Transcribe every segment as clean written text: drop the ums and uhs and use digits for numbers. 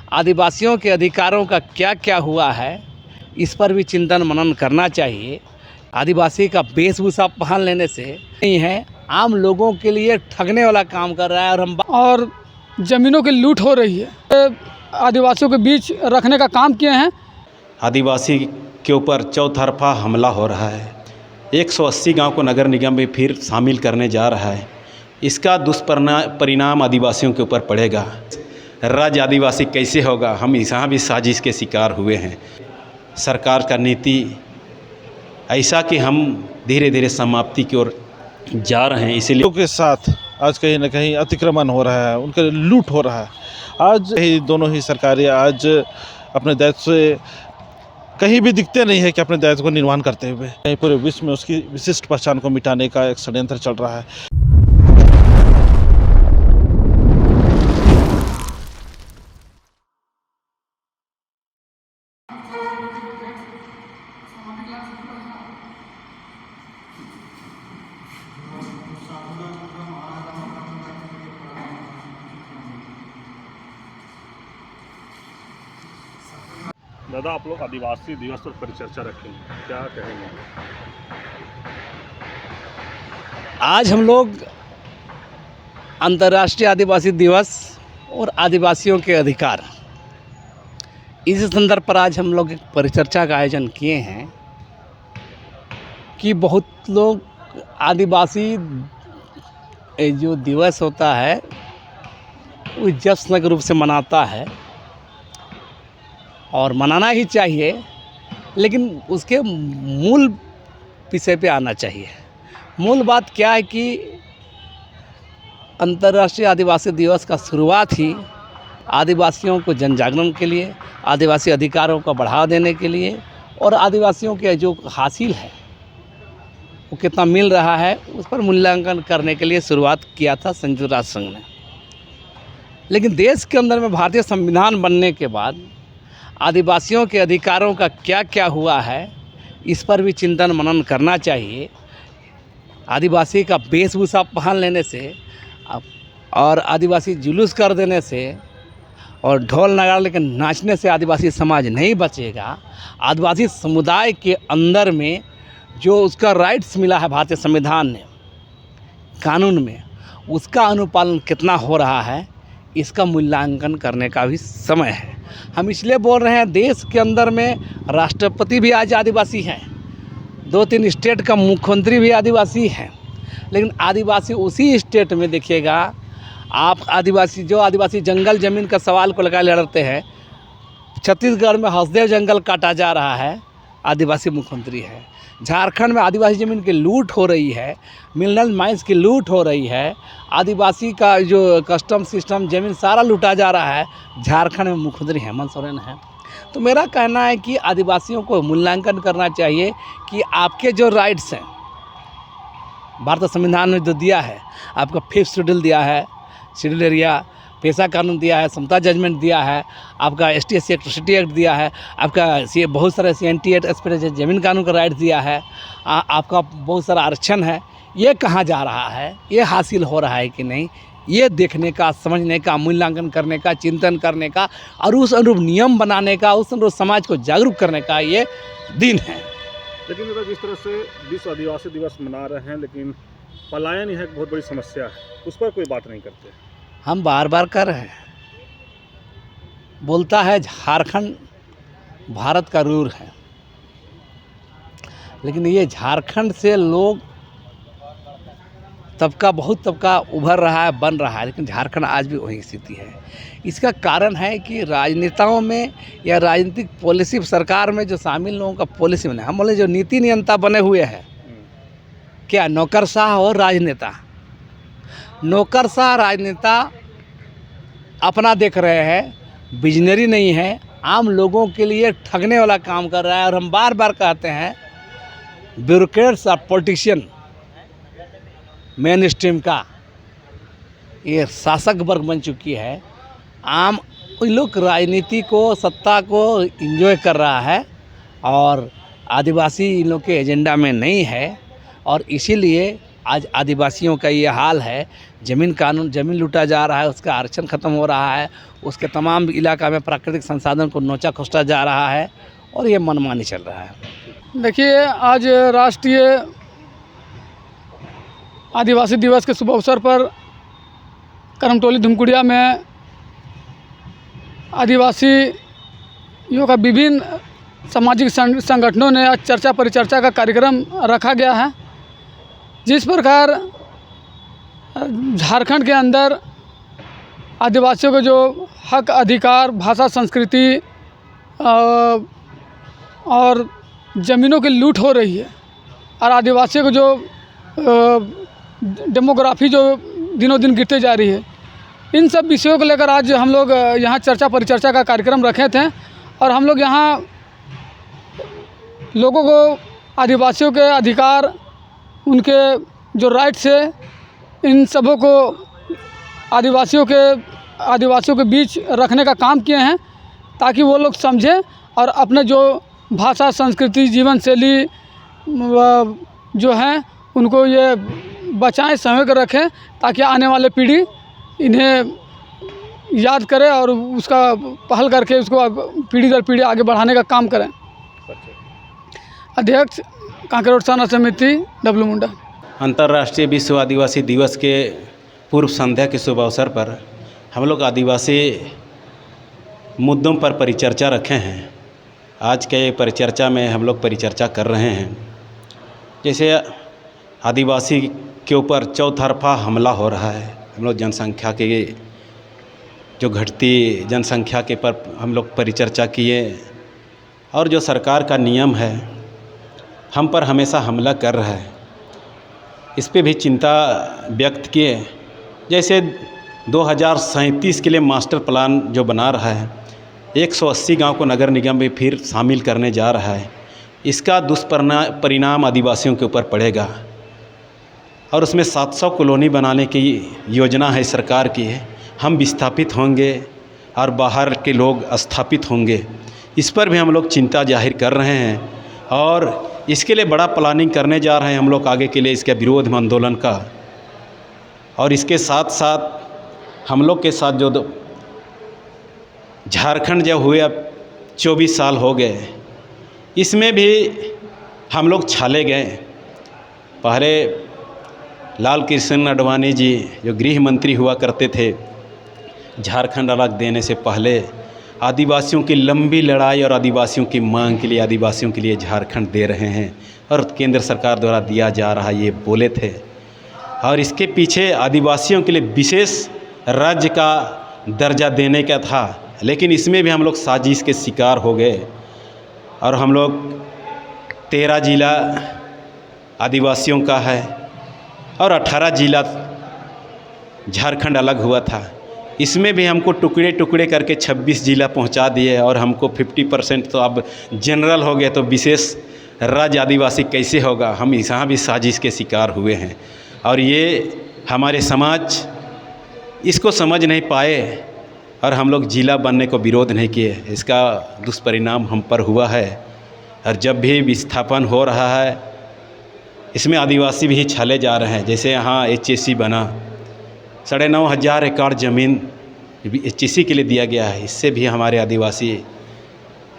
आदिवासियों के अधिकारों का क्या क्या हुआ है, इस पर भी चिंतन मनन करना चाहिए। आदिवासी का वेशभूषा पहन लेने से नहीं है, आम लोगों के लिए ठगने वाला काम कर रहा है और ज़मीनों की लूट हो रही है। आदिवासियों के बीच रखने का काम किए हैं। आदिवासी के ऊपर चौतरफा हमला हो रहा है। 180 गांव को नगर निगम में फिर शामिल करने जा रहा है। इसका दुष्परिणाम आदिवासियों के ऊपर पड़ेगा। राज्य आदिवासी कैसे होगा, हम यहाँ भी साजिश के शिकार हुए हैं। सरकार का नीति ऐसा कि हम धीरे धीरे समाप्ति की ओर जा रहे हैं। इसीलिए के साथ आज कहीं ना कहीं अतिक्रमण हो रहा है, उनका लूट हो रहा है। आज ही दोनों ही सरकारें आज अपने दायित्व से कहीं भी दिखते नहीं है कि अपने दायित्व को निर्वहन करते हुए कहीं पूरे विश्व में उसकी विशिष्ट पहचान को मिटाने का एक षड्यंत्र चल रहा है। दादा, आप लोग आदिवासी दिवस पर परिचर्चा रखेंगे, क्या कहेंगे? आज हम लोग अंतर्राष्ट्रीय आदिवासी दिवस और आदिवासियों के अधिकार, इस संदर्भ पर आज हम लोग एक परिचर्चा का आयोजन किए हैं कि बहुत लोग आदिवासी जो दिवस होता है वो जश्न के रूप से मनाता है और मनाना ही चाहिए, लेकिन उसके मूल विषय पे आना चाहिए। मूल बात क्या है कि अंतर्राष्ट्रीय आदिवासी दिवस का शुरुआत ही आदिवासियों को जन जागरण के लिए, आदिवासी अधिकारों को बढ़ावा देने के लिए और आदिवासियों के जो हासिल है वो कितना मिल रहा है उस पर मूल्यांकन करने के लिए शुरुआत किया था संयुक्त राष्ट्र संघ ने। लेकिन देश के अंदर में भारतीय संविधान बनने के बाद आदिवासियों के अधिकारों का क्या क्या हुआ है, इस पर भी चिंतन मनन करना चाहिए। आदिवासी का वेशभूषा पहन लेने से और आदिवासी जुलूस कर देने से और ढोल नगाड़ा लेकर नाचने से आदिवासी समाज नहीं बचेगा। आदिवासी समुदाय के अंदर में जो उसका राइट्स मिला है भारतीय संविधान ने, कानून में, उसका अनुपालन कितना हो रहा है, इसका मूल्यांकन करने का भी समय है। हम इसलिए बोल रहे हैं, देश के अंदर में राष्ट्रपति भी आज आदिवासी हैं, 2-3 स्टेट का मुख्यमंत्री भी आदिवासी हैं, लेकिन आदिवासी उसी स्टेट में देखिएगा आप, आदिवासी जंगल ज़मीन का सवाल को लगा लड़ते हैं। छत्तीसगढ़ में हसदेव जंगल काटा जा रहा है, आदिवासी मुख्यमंत्री है। झारखंड में आदिवासी ज़मीन की लूट हो रही है, मिनरल माइंस की लूट हो रही है, आदिवासी का जो कस्टम सिस्टम ज़मीन सारा लूटा जा रहा है। झारखंड में मुख्यमंत्री हेमंत सोरेन है। तो मेरा कहना है कि आदिवासियों को मूल्यांकन करना चाहिए कि आपके जो राइट्स हैं भारतीय संविधान ने जो दिया है, आपका 5th शेड्यूल दिया है, शेड्यूल एरिया, पेशा कानून दिया है, समता जजमेंट दिया है, आपका ST/SC एट्रोसिटी एक्ट दिया है, आपका बहुत सारा CNT एक्ट जमीन कानून का राइट दिया है, आपका बहुत सारा आरक्षण है। ये कहाँ जा रहा है, ये हासिल हो रहा है कि नहीं, ये देखने का, समझने का, मूल्यांकन करने का, चिंतन करने का और उस अनुरूप नियम बनाने का, उस अनुरूप समाज को जागरूक करने का ये दिन है। लेकिन दादा, जिस तरह से विश्व आदिवासी दिवस मना रहे हैं, लेकिन पलायन यह एक बहुत बड़ी समस्या है, उस पर कोई बात नहीं करते। हम बार बार कर रहे हैं। बोलता है झारखंड भारत का रूर है, लेकिन ये झारखंड से लोग बहुत तबका उभर रहा है, बन रहा है, लेकिन झारखंड आज भी वही स्थिति है। इसका कारण है कि राजनेताओं में या राजनीतिक पॉलिसी सरकार में जो शामिल लोगों का पॉलिसी में, हम बोले जो नीति नियंता बने हुए हैं, क्या नौकरशाह और राजनेता। नौकरशाह राजनेता अपना देख रहे हैं, विजनरी नहीं है, आम लोगों के लिए ठगने वाला काम कर रहा है। और हम बार बार कहते हैं, ब्यूरोक्रेट्स और पॉलिटिशियन मेन स्ट्रीम का ये शासक वर्ग बन चुकी है। आम लोग राजनीति को, सत्ता को एंजॉय कर रहा है और आदिवासी इन लोग के एजेंडा में नहीं है। और इसीलिए आज आदिवासियों का ये हाल है, ज़मीन लूटा जा रहा है, उसका आरक्षण ख़त्म हो रहा है, उसके तमाम इलाका में प्राकृतिक संसाधन को नोचा खोसा जा रहा है और ये मनमानी चल रहा है। देखिए, आज राष्ट्रीय आदिवासी दिवस के शुभ अवसर पर करमटोली धुमकुड़िया में आदिवासियों का विभिन्न सामाजिक संगठनों ने आज चर्चा परिचर्चा का कार्यक्रम रखा गया है। जिस प्रकार झारखंड के अंदर आदिवासियों के जो हक अधिकार, भाषा, संस्कृति और ज़मीनों की लूट हो रही है और आदिवासियों को जो डेमोग्राफी जो दिनों दिन गिरते जा रही है, इन सब विषयों को लेकर आज हम लोग यहाँ चर्चा परिचर्चा का कार्यक्रम रखे थे और हम लोग यहाँ लोगों को आदिवासियों के अधिकार, उनके जो राइट्स है, इन सबों को आदिवासियों के बीच रखने का काम किए हैं ताकि वो लोग समझें और अपने जो भाषा, संस्कृति, जीवन शैली जो हैं उनको ये बचाएं, संजो कर रखें ताकि आने वाले पीढ़ी इन्हें याद करे और उसका पहल करके उसको पीढ़ी दर पीढ़ी आगे बढ़ाने का काम करें। अध्यक्ष कांकेर थाना समिति डब्लू मुंडा। अंतर्राष्ट्रीय विश्व आदिवासी दिवस के पूर्व संध्या के शुभ अवसर पर हम लोग आदिवासी मुद्दों पर परिचर्चा रखे हैं। आज के परिचर्चा में हम लोग परिचर्चा कर रहे हैं, जैसे आदिवासी के ऊपर चौतरफा हमला हो रहा है। हम लोग जनसंख्या के जो घटती जनसंख्या के पर हम लोग परिचर्चा किए और जो सरकार का नियम है हम पर हमेशा हमला कर रहा है, इस पे भी चिंता व्यक्त किए। जैसे 2037 के लिए मास्टर प्लान जो बना रहा है, 180 गांव को नगर निगम में फिर शामिल करने जा रहा है। इसका दुष्परिणाम आदिवासियों के ऊपर पड़ेगा और उसमें 700 कॉलोनी बनाने की योजना है सरकार की। हम विस्थापित होंगे और बाहर के लोग स्थापित होंगे, इस पर भी हम लोग चिंता जाहिर कर रहे हैं और इसके लिए बड़ा प्लानिंग करने जा रहे हैं हम लोग आगे के लिए, इसके विरोध में आंदोलन का। और इसके साथ साथ हम लोग के साथ जो झारखंड जब हुए अब 24 साल हो गए, इसमें भी हम लोग छाले गए। पहले लाल कृष्ण आडवाणी जी जो गृह मंत्री हुआ करते थे, झारखंड अलग देने से पहले आदिवासियों की लंबी लड़ाई और आदिवासियों की मांग के लिए आदिवासियों के लिए झारखंड दे रहे हैं और केंद्र सरकार द्वारा दिया जा रहा है, ये बोले थे। और इसके पीछे आदिवासियों के लिए विशेष राज्य का दर्जा देने का था, लेकिन इसमें भी हम लोग साजिश के शिकार हो गए और हम लोग 13 जिला आदिवासियों का है और 18 जिला झारखंड अलग हुआ था। इसमें भी हमको टुकड़े टुकड़े करके 26 जिला पहुंचा दिए और हमको 50% तो अब जनरल हो गए, तो विशेष राज्य आदिवासी कैसे होगा। हम यहाँ भी साजिश के शिकार हुए हैं और ये हमारे समाज इसको समझ नहीं पाए और हम लोग जिला बनने को विरोध नहीं किए। इसका दुष्परिणाम हम पर हुआ है और जब भी विस्थापन हो रहा है इसमें आदिवासी भी छले जा रहे हैं। जैसे यहाँ HSC बना, 9,500 एकड़ ज़मीन HSC के लिए दिया गया है, इससे भी हमारे आदिवासी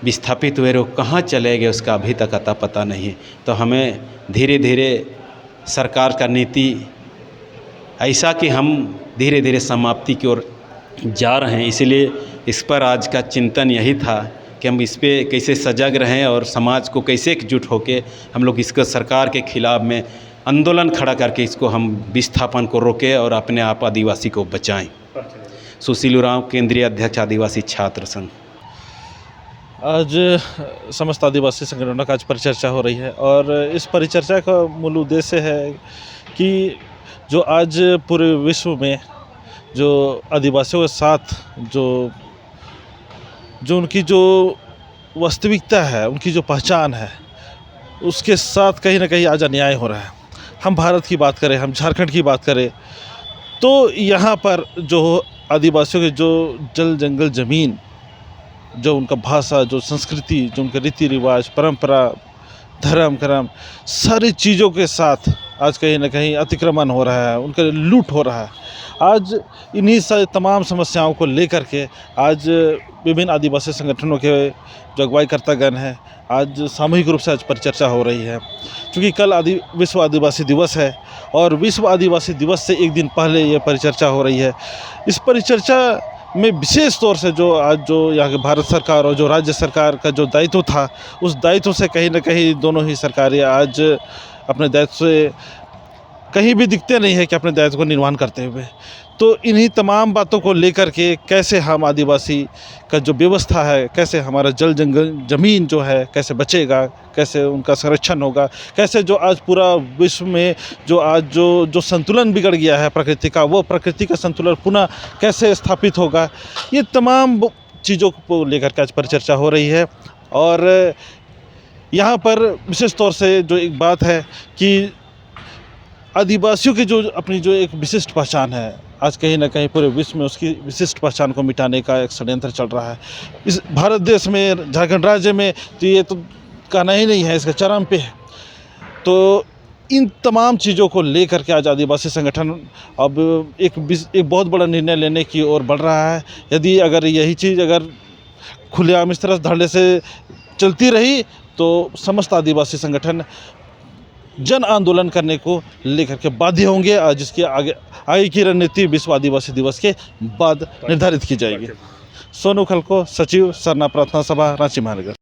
विस्थापित हुए लोग कहाँ चले गए उसका अभी तक अता पता नहीं। तो हमें धीरे धीरे सरकार का नीति ऐसा कि हम धीरे धीरे समाप्ति की ओर जा रहे हैं, इसलिए इस पर आज का चिंतन यही था कि हम इस पे कैसे सजग रहें और समाज को कैसे एकजुट होकर हम लोग इसको सरकार के खिलाफ में आंदोलन खड़ा करके इसको हम विस्थापन को रोकें और अपने आप आदिवासी को बचाएं। सुशील उरांव, केंद्रीय अध्यक्ष आदिवासी छात्र संघ। आज समस्त आदिवासी संगठनों का आज परिचर्चा हो रही है और इस परिचर्चा का मूल उद्देश्य है कि जो आज पूरे विश्व में जो आदिवासियों के साथ जो उनकी जो वास्तविकता है, उनकी जो पहचान है, उसके साथ कहीं ना कहीं आज अन्याय हो रहा है। हम भारत की बात करें, हम झारखंड की बात करें, तो यहाँ पर जो आदिवासियों के जो जल जंगल ज़मीन, जो उनका भाषा, जो संस्कृति, जो उनका रीति रिवाज, परंपरा, धर्म कर्म सारी चीज़ों के साथ आज कहीं ना कहीं अतिक्रमण हो रहा है, उनके लूट हो रहा है। आज इन्हीं तमाम समस्याओं को लेकर के आज विभिन्न आदिवासी संगठनों के जो अगुवाईकर्तागण हैं, आज सामूहिक रूप से आज परिचर्चा हो रही है। क्योंकि कल विश्व आदिवासी दिवस है और विश्व आदिवासी दिवस से एक दिन पहले ये परिचर्चा हो रही है। इस परिचर्चा में विशेष तौर से जो यहाँ के भारत सरकार और जो राज्य सरकार का जो दायित्व था, उस दायित्व से कहीं ना कहीं दोनों ही सरकारें आज अपने दायित्व से कहीं भी दिखते नहीं है कि अपने दायित्व को निर्वहन करते हुए। तो इन्हीं तमाम बातों को लेकर के कैसे हम आदिवासी का जो व्यवस्था है, कैसे हमारा जल जंगल ज़मीन जो है कैसे बचेगा, कैसे उनका संरक्षण होगा, कैसे जो आज पूरा विश्व में जो आज जो संतुलन बिगड़ गया है प्रकृति का, वो प्रकृति का संतुलन पुनः कैसे स्थापित होगा, ये तमाम चीज़ों को लेकर के आज परिचर्चा हो रही है। और यहाँ पर विशेष तौर से जो एक बात है कि आदिवासियों की जो अपनी जो एक विशिष्ट पहचान है, आज कहीं ना कहीं पूरे विश्व में उसकी विशिष्ट पहचान को मिटाने का एक षड्यंत्र चल रहा है। इस भारत देश में, झारखंड राज्य में तो ये तो कहना ही नहीं है, इसका चरम पे है। तो इन तमाम चीज़ों को लेकर के आज आदिवासी संगठन अब एक बहुत बड़ा निर्णय लेने की ओर बढ़ रहा है। यदि अगर यही चीज़ अगर खुलेआम इस तरह धड़ल्ले से चलती रही तो समस्त आदिवासी संगठन जन आंदोलन करने को लेकर के बाध्य होंगे, जिसके आगे की रणनीति विश्व आदिवासी दिवस के बाद निर्धारित की जाएगी। सोनू खलको, सचिव सरना प्रार्थना सभा, रांची महानगर।